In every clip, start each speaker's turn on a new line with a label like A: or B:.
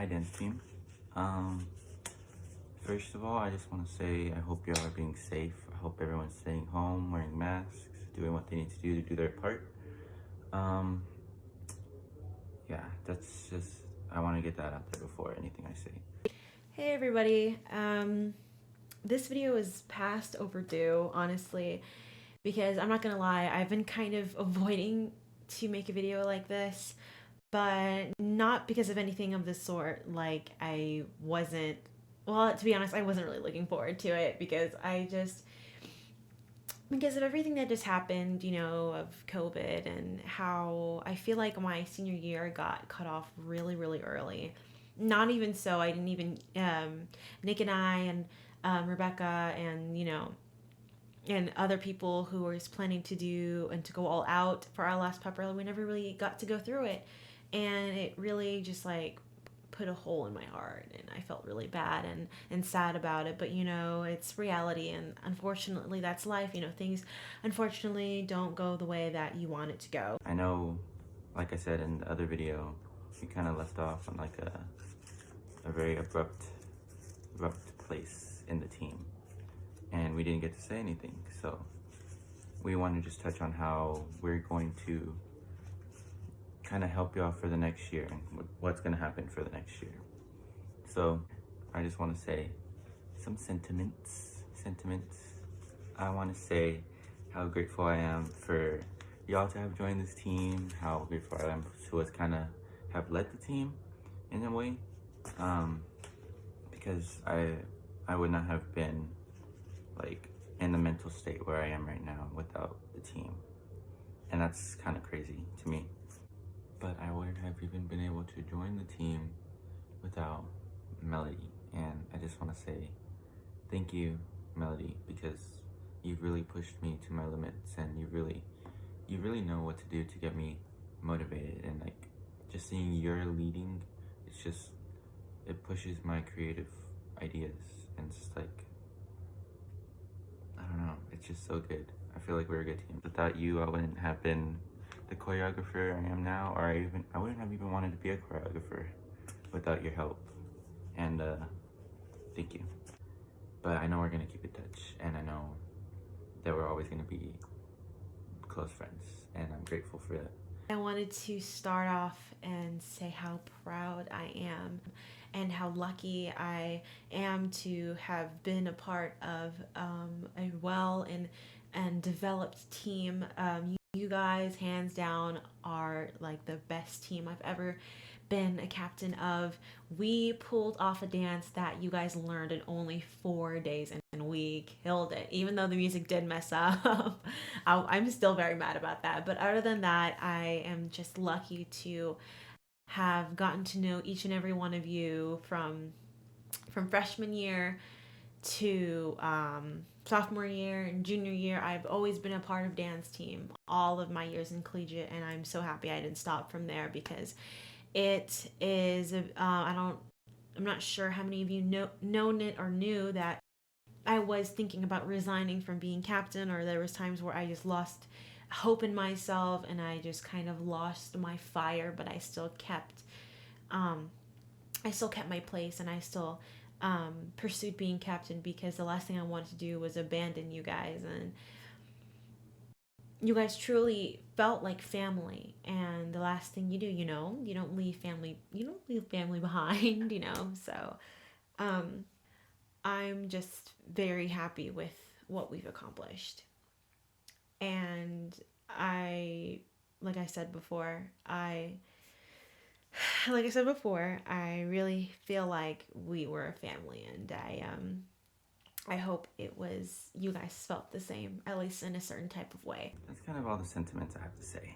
A: Hi dance team. Um, First of all, I just want to say I hope y'all are being safe. I hope everyone's staying home, wearing masks, doing what they need to do their part. Um, yeah, that's just, I want to get that out there before anything I say.
B: Hey everybody. This video is past overdue, honestly, because I'm not gonna lie, I've been kind of avoiding to make a video like this, but not because of anything of the sort. Like, I wasn't, well, to be honest, I wasn't really looking forward to it because of everything that just happened, of COVID and how I feel like my senior year got cut off really, really early. Not even so, I didn't even, Nick and I and Rebecca and, and other people who were planning to do and to go all out for our last pep rally, we never really got to go through it. And it really just like put a hole in my heart, and I felt really bad and sad about it. But it's reality, and unfortunately that's life. Things unfortunately don't go the way that you want it to go.
A: I know, like I said in the other video, we kind of left off on like a very abrupt place in the team, and we didn't get to say anything. So we want to just touch on how we're going to kind of help you out for the next year and what's going to happen for the next year. So I just want to say some sentiments. I want to say how grateful I am for y'all to have joined this team, how grateful I am to us kind of have led the team in a way, because I would not have been like in the mental state where I am right now without the team, and that's kind of crazy to me. But I wouldn't have even been able to join the team without Melody, and I just want to say thank you, Melody, because you've really pushed me to my limits, and you really know what to do to get me motivated. And like, just seeing your leading, it pushes my creative ideas, and it's just like, I don't know, it's just so good. I feel like we're a good team. Without you, I wouldn't have been the choreographer I am now, or I wouldn't have even wanted to be a choreographer without your help. And thank you. But I know we're gonna keep in touch, and I know that we're always gonna be close friends, and I'm grateful for that.
B: I wanted to start off and say how proud I am and how lucky I am to have been a part of a well and developed team. You guys, hands down, are like the best team I've ever been a captain of. We pulled off a dance that you guys learned in only 4 days, and we killed it. Even though the music did mess up, I'm still very mad about that. But other than that, I am just lucky to have gotten to know each and every one of you from freshman year to sophomore year and junior year. I've always been a part of dance team all of my years in collegiate, and I'm so happy I didn't stop from there because it is I'm not sure how many of you known it or knew that I was thinking about resigning from being captain, or there was times where I just lost hope in myself and I just kind of lost my fire, but um, I still kept my place, and I still pursued being captain because the last thing I wanted to do was abandon you guys. And you guys truly felt like family, and the last thing you do, you don't leave family behind. So I'm just very happy with what we've accomplished. And I like I said before, I really feel like we were a family, and I hope it was you guys felt the same, at least in a certain type of way.
A: That's kind of all the sentiments I have to say.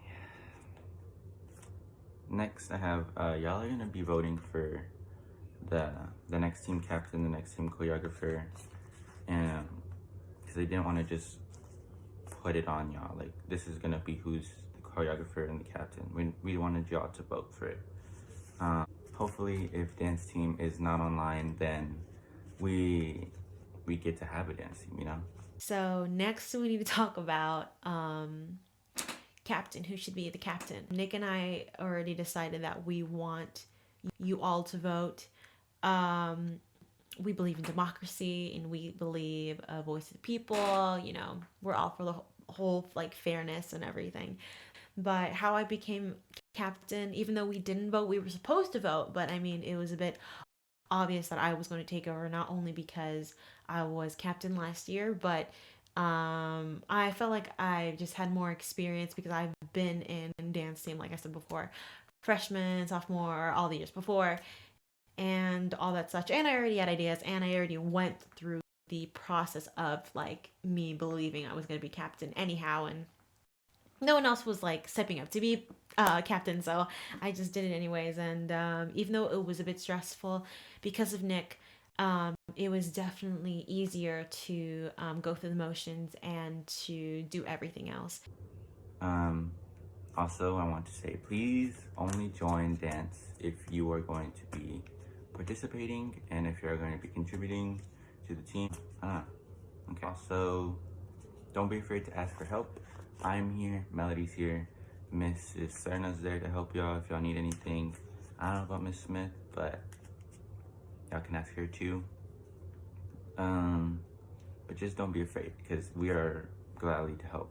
A: Next, I have y'all are gonna be voting for the next team captain, the next team choreographer, and because they didn't want to just put it on y'all, like this is gonna be who's the choreographer and the captain. We wanted y'all to vote for it. Hopefully, if dance team is not online, then we get to have a dance team.
B: So next we need to talk about captain, who should be the captain. Nick and I already decided that we want you all to vote. Um, we believe in democracy and we believe a voice of the people. You know, we're all for the whole like fairness and everything. But how I became captain, even though we didn't vote, we were supposed to vote. But I mean, it was a bit obvious that I was going to take over, not only because I was captain last year, but I felt like I just had more experience because I've been in dance team, like I said before, freshman, sophomore, all the years before, and all that such. And I already had ideas, and I already went through the process of like me believing I was going to be captain anyhow, and no one else was like stepping up to be captain, so I just did it anyways. And even though it was a bit stressful because of Nick, it was definitely easier to go through the motions and to do everything else.
A: Um, Also, I want to say, please only join dance if you are going to be participating and if you're going to be contributing to the team. Okay. Also, don't be afraid to ask for help. I'm here, Melody's here, Mrs. Serna's there to help y'all if y'all need anything. I don't know about Miss Smith, but y'all can ask her too. But just don't be afraid because we are gladly to help.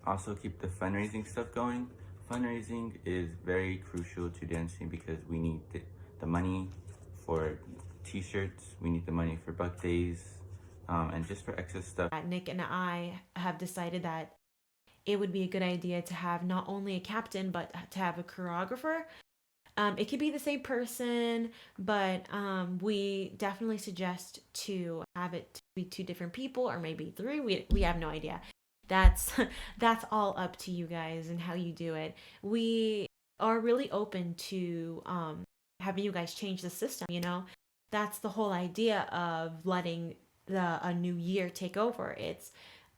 A: Also, keep the fundraising stuff going. Fundraising is very crucial to dancing because we need the money for t-shirts, we need the money for buck days, and just for excess stuff.
B: Nick and I have decided that it would be a good idea to have not only a captain but to have a choreographer. It could be the same person, but we definitely suggest to have it to be two different people or maybe three. We have no idea. That's that's all up to you guys and how you do it. We are really open to having you guys change the system. You know, that's the whole idea of letting a new year take over. It's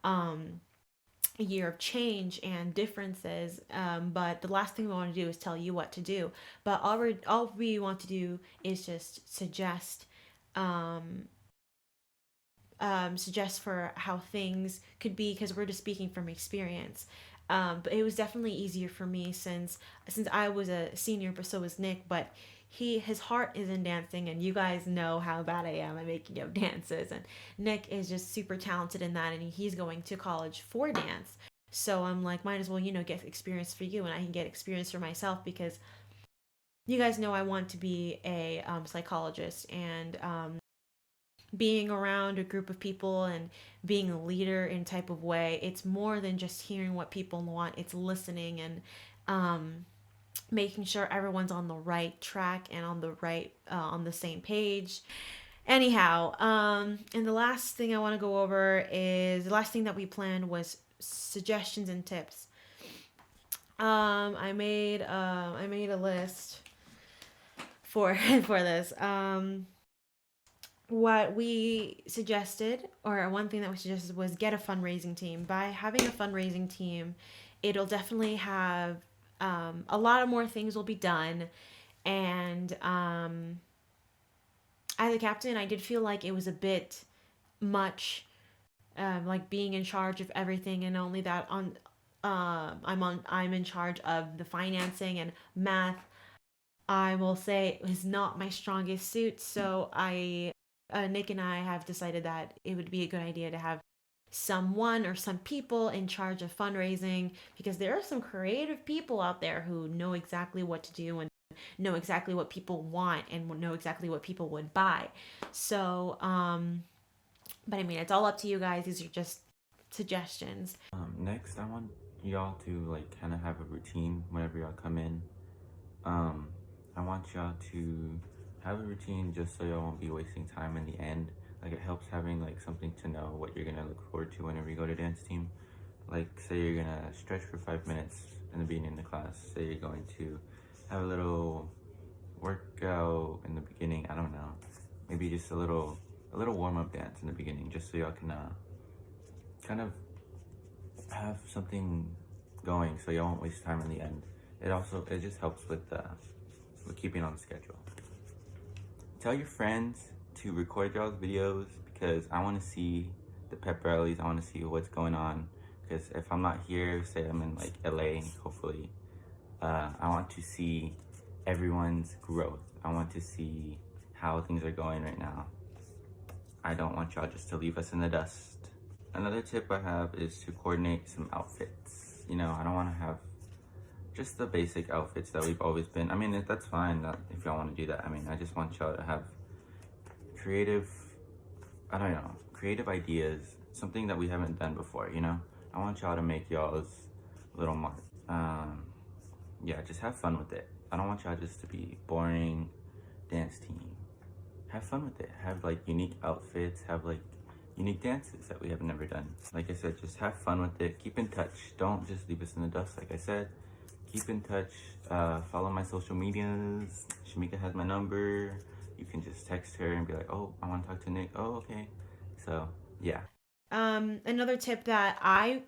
B: a year of change and differences. But the last thing we want to do is tell you what to do. But all we want to do is just um, suggest for how things could be because we're just speaking from experience. But it was definitely easier for me since I was a senior, but so was Nick. But his heart is in dancing, and you guys know how bad I am at making up dances. And Nick is just super talented in that, and he's going to college for dance. So I'm like, might as well get experience for you, and I can get experience for myself because you guys know I want to be a psychologist and being around a group of people and being a leader in type of way. It's more than just hearing what people want. It's listening and making sure everyone's on the right track and on the same page. Anyhow, and the last thing I want to go over is the last thing that we planned was suggestions and tips. I made a list for for this. What we suggested, or one thing that we suggested, was get a fundraising team. By having a fundraising team, it'll definitely have a lot of more things will be done. And as a captain, I did feel like it was a bit much, like being in charge of everything, and only that I'm in charge of the financing and math. I will say is not my strongest suit, so Nick and I have decided that it would be a good idea to have someone or some people in charge of fundraising because there are some creative people out there who know exactly what to do and know exactly what people want and know exactly what people would buy. So, but I mean, it's all up to you guys. These are just suggestions.
A: Next, I want y'all to like kind of have a routine whenever y'all come in. I want y'all to have a routine just so y'all won't be wasting time in the end. Like, it helps having like something to know what you're gonna look forward to whenever you go to dance team. Like, say you're gonna stretch for 5 minutes in the beginning of the class. Say you're going to have a little workout in the beginning. I don't know, maybe just a little warm-up dance in the beginning, just so y'all can kind of have something going, so y'all won't waste time in the end. It just helps with keeping on schedule. Tell your friends to record y'all's videos because I want to see the pep rallies. I want to see what's going on because if I'm not here, say I'm in like LA, hopefully, I want to see everyone's growth. I want to see how things are going right now. I don't want y'all just to leave us in the dust. Another tip I have is to coordinate some outfits. You know, I don't want to have just the basic outfits that we've always been. I mean, that's fine if y'all want to do that. I mean, I just want y'all to have creative, I don't know, creative ideas, something that we haven't done before, you know? I want y'all to make y'all's little mark. Yeah, just have fun with it. I don't want y'all just to be boring dance team. Have fun with it. Have like unique outfits, have like unique dances that we have never done. Like I said, just have fun with it. Keep in touch. Don't just leave us in the dust, like I said. Keep in touch. Follow my social medias. Shamika has my number. You can just text her and be like, oh, I want to talk to Nick. Oh, okay. So, yeah.
B: Another tip that I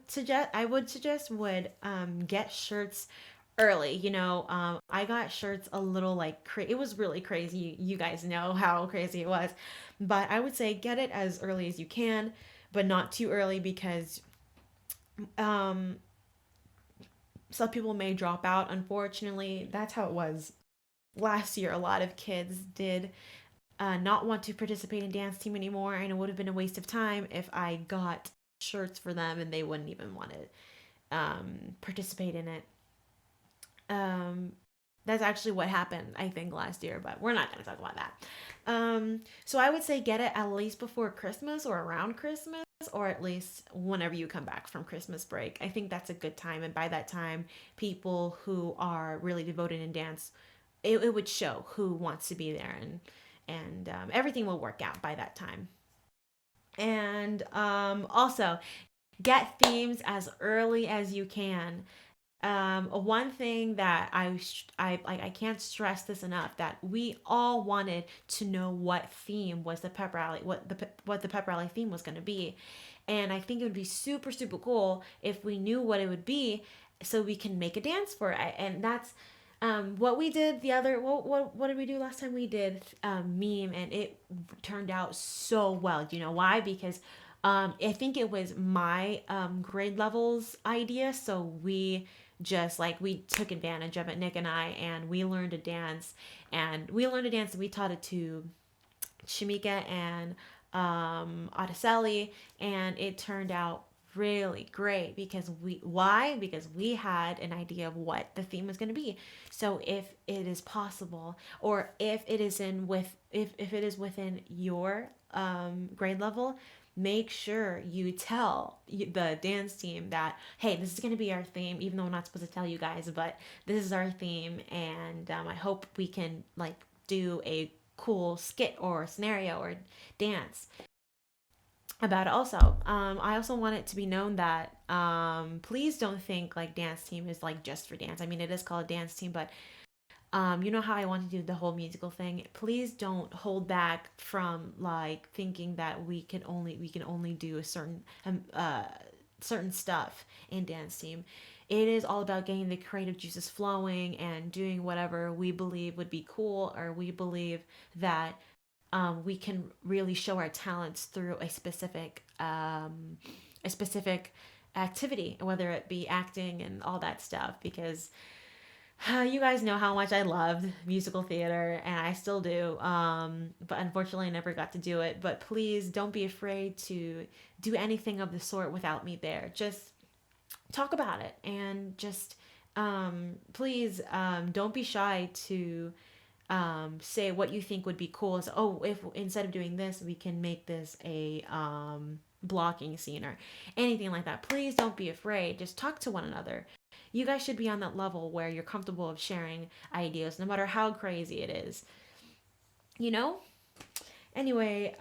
B: would suggest would get shirts early. I got shirts a little like it was really crazy. You guys know how crazy it was, but I would say get it as early as you can, but not too early because um, some people may drop out. Unfortunately, that's how it was last year. A lot of kids did not want to participate in dance team anymore, and it would have been a waste of time if I got shirts for them and they wouldn't even want to participate in it. Um, that's actually what happened, I think, last year, but we're not going to talk about that. So I would say get it at least before Christmas or around Christmas, or at least whenever you come back from Christmas break. I think that's a good time, and by that time, people who are really devoted in dance, it would show who wants to be there, and everything will work out by that time. And also get themes as early as you can. One thing that I can't stress this enough, that we all wanted to know what theme was the pep rally, what the pep rally theme was going to be, and I think it would be super super cool if we knew what it would be, so we can make a dance for it. And that's what we did the other. What did we do last time? We did meme, and it turned out so well. Do you know why? Because I think it was my grade levels idea, so we took advantage of it, Nick and I, and we learned a dance, and we taught it to Shamika and Araceli, and it turned out really great because we had an idea of what the theme was going to be. So if it is possible, or if it is if it is within your grade level, make sure you tell the dance team that, hey, this is going to be our theme, even though I'm not supposed to tell you guys, but this is our theme, and I hope we can like do a cool skit or scenario or dance about it. Also, I also want it to be known that please don't think like dance team is like just for dance. I mean, it is called a dance team, but you know how I want to do the whole musical thing. Please don't hold back from like thinking that we can only do a certain stuff in dance team. It is all about getting the creative juices flowing and doing whatever we believe would be cool, or we believe that we can really show our talents through a specific activity, whether it be acting and all that stuff. Because you guys know how much I loved musical theater, and I still do. But unfortunately, I never got to do it. But please don't be afraid to do anything of the sort without me there. Just talk about it, and just please don't be shy to say what you think would be cool. So, oh, if instead of doing this, we can make this a blocking scene or anything like that. Please don't be afraid. Just talk to one another. You guys should be on that level where you're comfortable of sharing ideas, no matter how crazy it is. You know. Anyway,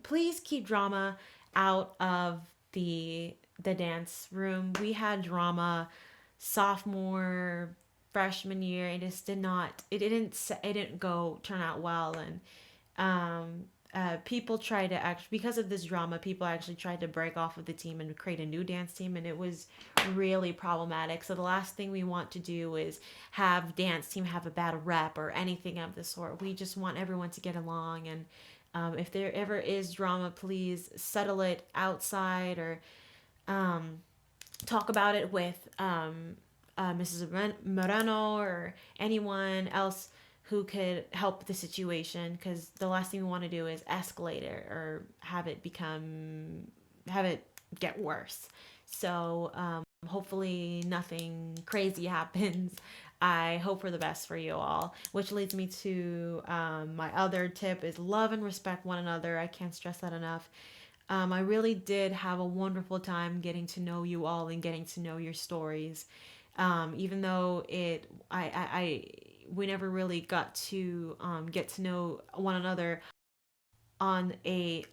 B: please keep drama out of the dance room. We had drama sophomore, freshman year. It just did not. It didn't go turn out well, and people tried to act because of this drama. People actually tried to break off of the team and create a new dance team, and it was really problematic. So the last thing we want to do is have dance team have a bad rep or anything of the sort. We just want everyone to get along, and if there ever is drama, please settle it outside, or talk about it with Mrs. Moreno or anyone else who could help the situation, because the last thing we want to do is escalate it or have it get worse. So hopefully nothing crazy happens. I hope for the best for you all, which leads me to my other tip is love and respect one another. I can't stress that enough. I really did have a wonderful time getting to know you all and getting to know your stories. Even though we never really got to get to know one another on a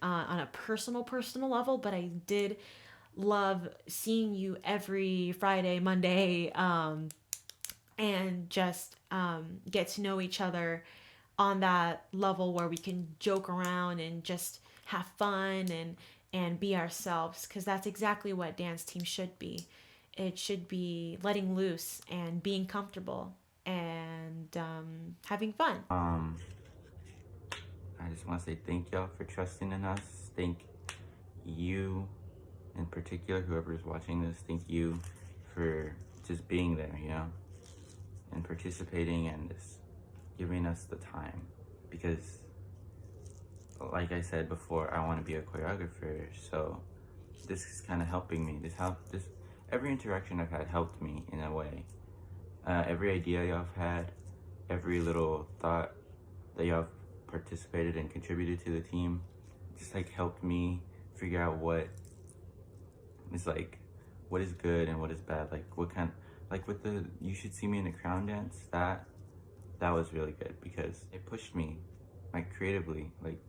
B: personal level, but I did love seeing you every Friday, Monday, and just get to know each other on that level where we can joke around and just have fun and be ourselves, because that's exactly what dance team should be. It should be letting loose and being comfortable and having fun.
A: I just want to say thank y'all for trusting in us. Thank you in particular, whoever's watching this, thank you for just being there, you know, and participating and just giving us the time. Because, like I said before, I want to be a choreographer, so this is kind of helping me. Every interaction I've had helped me in a way. Every idea y'all have had, every little thought that y'all have participated and contributed to the team, just like helped me figure out what is good and what is bad. Like with the You Should See Me in the Crown dance, that was really good because it pushed me, like creatively. Like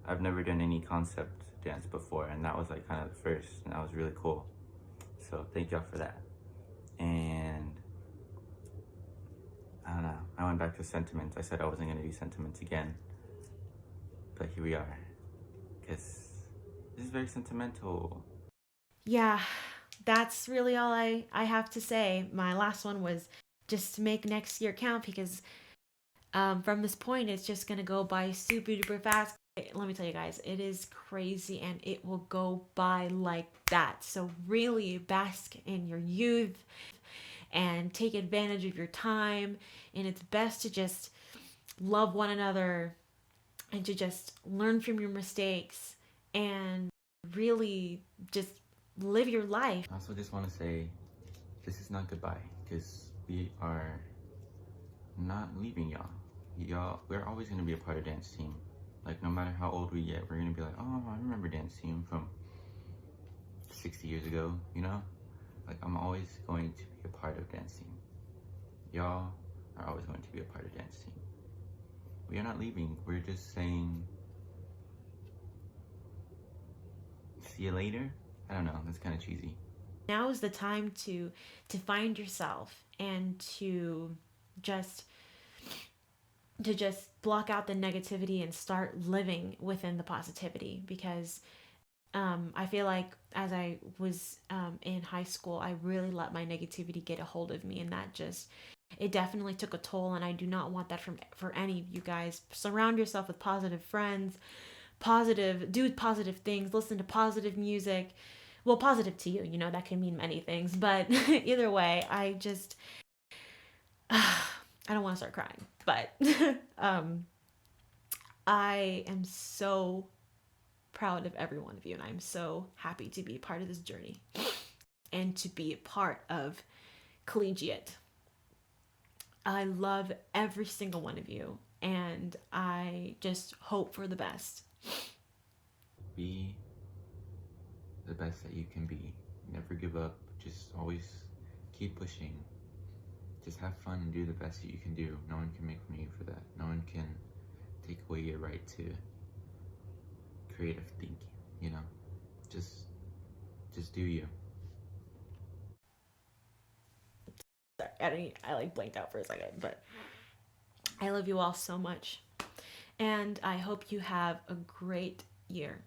A: I've never done any concept dance before, and that was like kind of the first, and that was really cool. So thank y'all for that. And I don't know, I went back to sentiments. I said I wasn't gonna do sentiments again, but here we are, because this is very sentimental.
B: Yeah, that's really all I have to say. My last one was just to make next year count, because from this point, it's just going to go by super duper fast. Let me tell you guys, it is crazy and it will go by like that. So, really bask in your youth and take advantage of your time. And it's best to just love one another and to just learn from your mistakes and really just live your life.
A: I also just want to say this is not goodbye, because we are not leaving y'all. We're always going to be a part of dance team. Like no matter how old we get, we're going to be like, oh, I remember dance team from 60 years ago, you know? Like I'm always going to be a part of dance team. Y'all are always going to be a part of dance team. We are not leaving. We're just saying see you later. I don't know, that's kind of cheesy.
B: Now is the time to find yourself and to just block out the negativity and start living within the positivity, because I feel like as I was in high school, I really let my negativity get a hold of me, and it definitely took a toll, and I do not want that for any of you guys. Surround yourself with positive friends, do positive things, listen to positive music. Well, positive to you, that can mean many things, but either way, I don't want to start crying, but I am so proud of every one of you, and I'm so happy to be a part of this journey and to be a part of Collegiate. I love every single one of you, and I just hope for the best.
A: Be the best that you can be. Never give up. Just always keep pushing. Just have fun and do the best that you can do. No one can make fun of you for that. No one can take away your right to creative thinking, you know? Just do you.
B: Sorry, I like blanked out for a second, but I love you all so much. And I hope you have a great year.